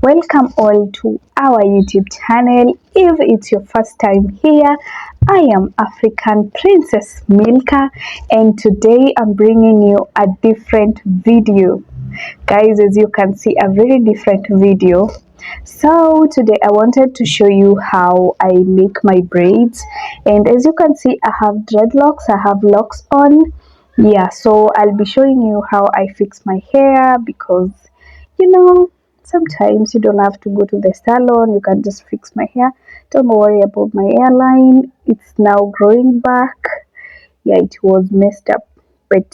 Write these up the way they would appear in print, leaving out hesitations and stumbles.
welcome all to our YouTube channel. If it's your first time here, I am African Princess Milka, and today I'm bringing you a different video. Guys, as you can see, a very different video. So today I wanted to show you how I make my braids, and as you can see, I have dreadlocks, I have locks on. Yeah, so I'll be showing you how I fix my hair, because sometimes you don't have to go to the salon, you can just fix my hair. Don't worry about my hairline, it's now growing back. Yeah, it was messed up, but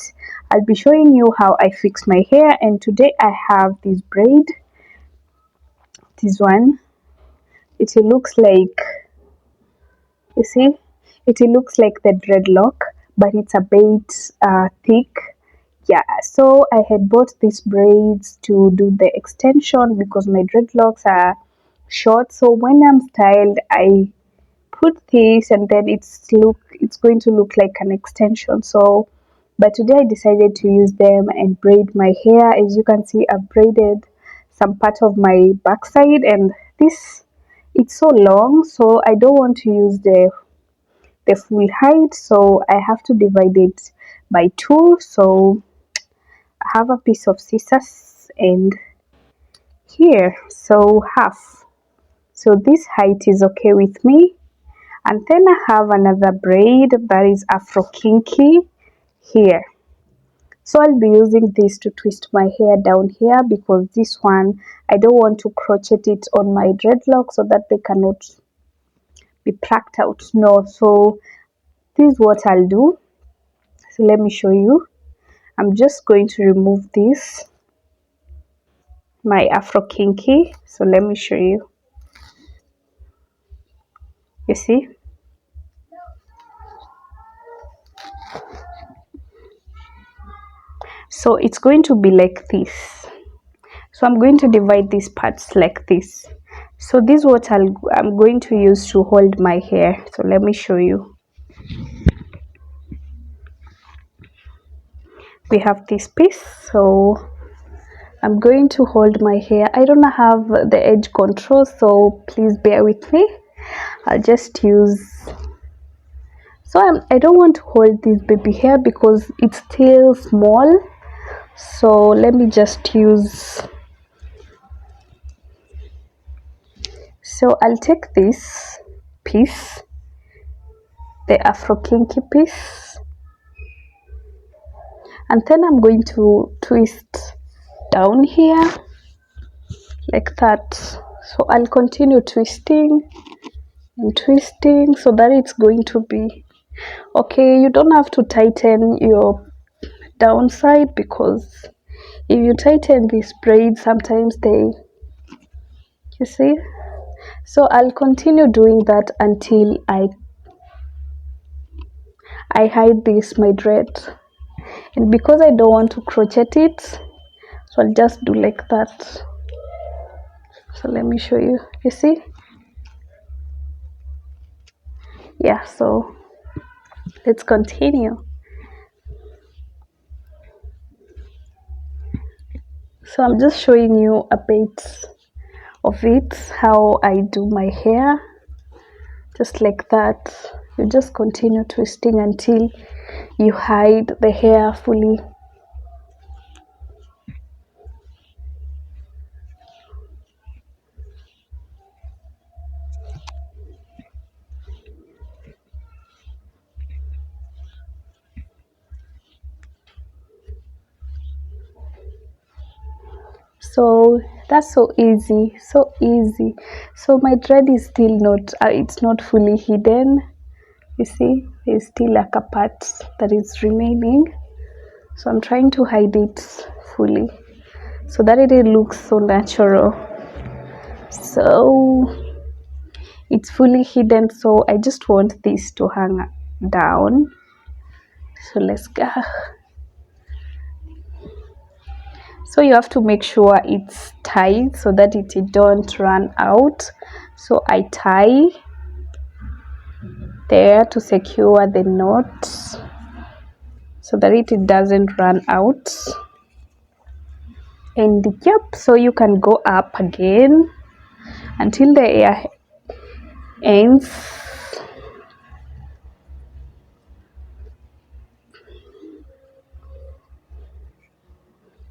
I'll be showing you how I fix my hair. And today I have this braid, this one. It looks like, you see, it looks like the dreadlock, but it's a bit thick. Yeah, so I had bought these braids to do the extension because my dreadlocks are short. So when I'm styled, I put this, and then it's going to look like an extension. So but today I decided to use them and braid my hair. As you can see, I've braided some part of my backside, and this, it's so long, so I don't want to use the full height, so I have to divide it by 2. So I have a piece of scissors, and here, so half, so this height is okay with me. And then I have another braid that is Afro Kinky here. So I'll be using this to twist my hair down here, because this one, I don't want to crochet it on my dreadlocks so that they cannot be plucked out. No, so this is what I'll do. So let me show you. I'm just going to remove this, my Afro Kinky. So let me show you. You see? So it's going to be like this. So I'm going to divide these parts like this. So this is what I'm going to use to hold my hair. So let me show you. We have this piece, so I'm going to hold my hair. I don't have the edge control, so please bear with me. I'll just use, so I don't want to hold this baby hair because it's still small. So let me just use, so I'll take this piece, the Afro Kinky piece, and then I'm going to twist down here like that. So I'll continue twisting and twisting so that it's going to be okay. You don't have to tighten your downside, because if you tighten these braids, sometimes they, you see. So I'll continue doing that until I hide this, my dread. And because I don't want to crochet it, so I'll just do like that. So let me show you. You see? Yeah, so let's continue. So I'm just showing you a bit of it, how I do my hair. Just like that. You just continue twisting until you hide the hair fully. So that's so easy, so easy. So my dread is still not, it's not fully hidden. You see, there's still like a part that is remaining. So I'm trying to hide it fully so that it looks so natural. So it's fully hidden, so I just want this to hang down. So let's go. So you have to make sure it's tight so that it don't run out. So I tie there to secure the knot so that it doesn't run out. And yep, so you can go up again until the hair ends.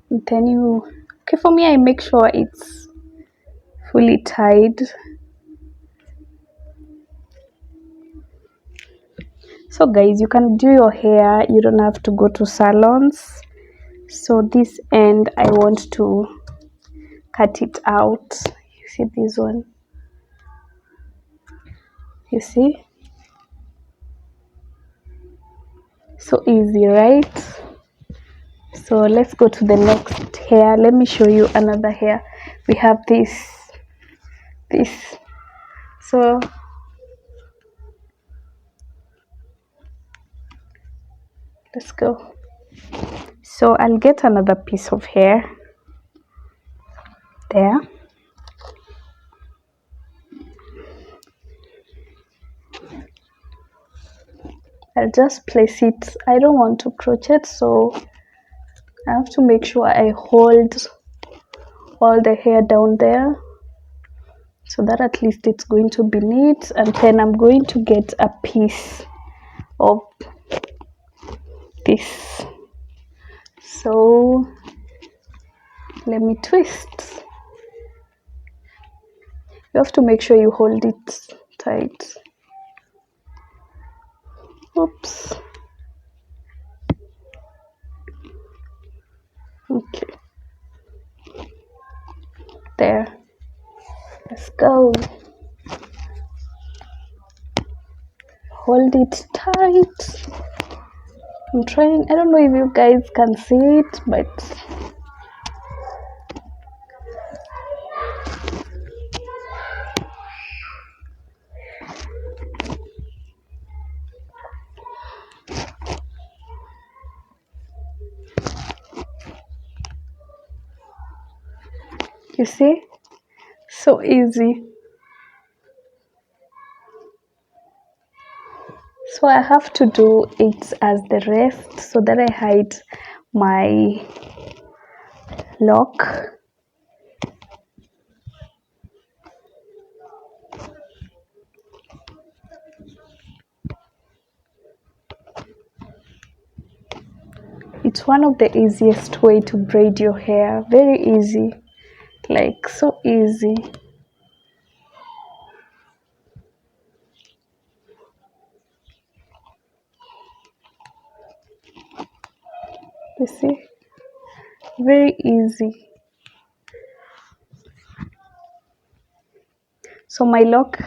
And then you, okay, for me I make sure it's fully tied. So guys, you can do your hair, you don't have to go to salons. So this end I want to cut it out. You see this one, you see, so easy, right? So let's go to the next hair. Let me show you another hair. We have this. So let's go. So I'll get another piece of hair there. I'll just place it. I don't want to crochet, so I have to make sure I hold all the hair down there so that at least it's going to be neat. And then I'm going to get a piece of this. So let me twist. You have to make sure you hold it tight. Oops. Okay. There. Let's go. Hold it tight. I'm trying. I don't know if you guys can see it, but you see, so easy. So I have to do it as the rest so that I hide my lock. It's one of the easiest way to braid your hair. Very easy, like so easy. You see, very easy. So my lock,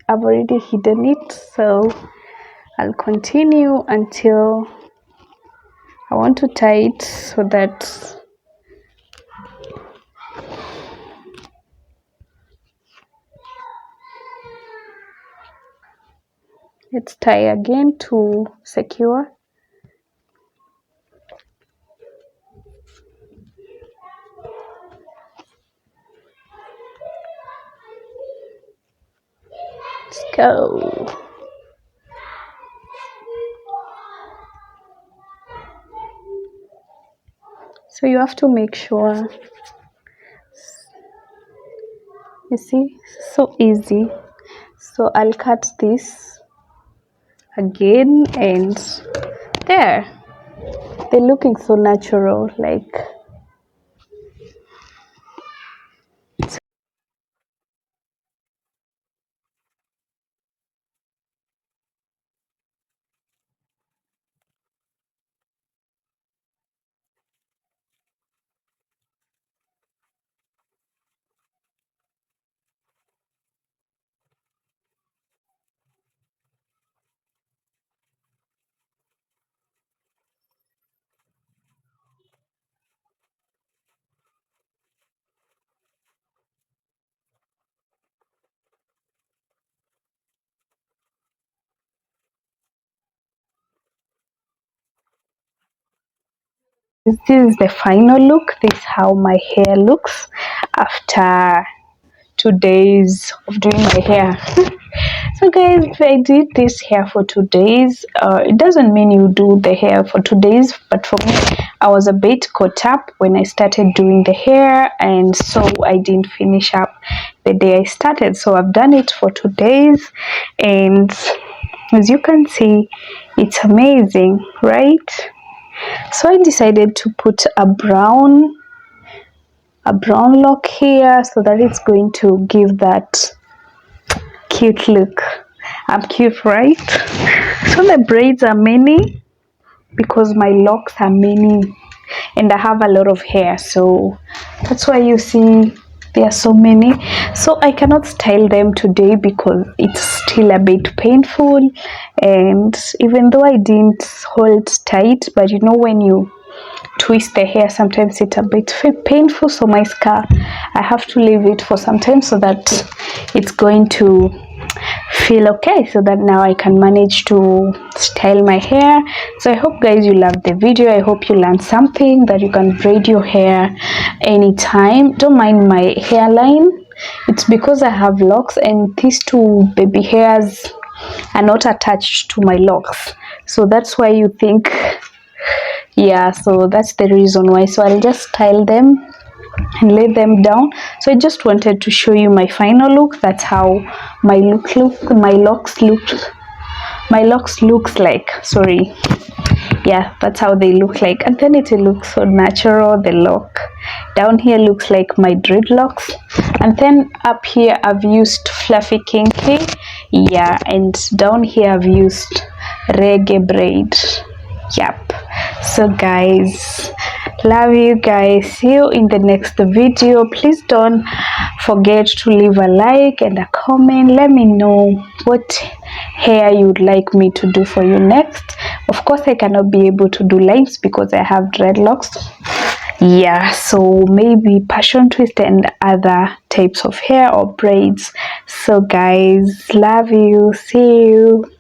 I've already hidden it, so I'll continue until I want to tie it so that let's tie again to secure. Let's go. So you have to make sure, you see, so easy. So I'll cut this again, and there, they're looking so natural, like this is the final look. This is how my hair looks after 2 days of doing my hair. So guys, I did this hair for 2 days. It doesn't mean you do the hair for 2 days, but for me I was a bit caught up when I started doing the hair, and so I didn't finish up the day I started. So I've done it for 2 days, and as you can see, it's amazing, right? So I decided to put a brown lock here so that it's going to give that cute look. I'm cute, right? So the braids are many because my locks are many and I have a lot of hair, so that's why you see there are so many. So I cannot style them today because it's still a bit painful, and even though I didn't hold tight, but you know when you twist the hair sometimes it's a bit painful, so my scar, I have to leave it for some time so that it's going to feel okay, so that now I can manage to style my hair. So I hope guys you loved the video. I hope you learned something, that you can braid your hair anytime. Don't mind my hairline, it's because I have locks and these two baby hairs are not attached to my locks, so that's why you think, yeah, so that's the reason why. So I'll just style them and lay them down. So I just wanted to show you my final look. That's how my locks looks like, sorry, yeah, that's how they look like. And then it looks so natural. The lock down here looks like my dreadlocks, and then up here I've used Fluffy Kinky, yeah, and down here I've used Reggae Braid. Yep. So guys, love you guys. See you in the next video. Please don't forget to leave a like and a comment. Let me know what hair you would like me to do for you next. Of course I cannot be able to do lines because I have dreadlocks, yeah, so maybe passion twist and other types of hair or braids. So guys, love you. See you.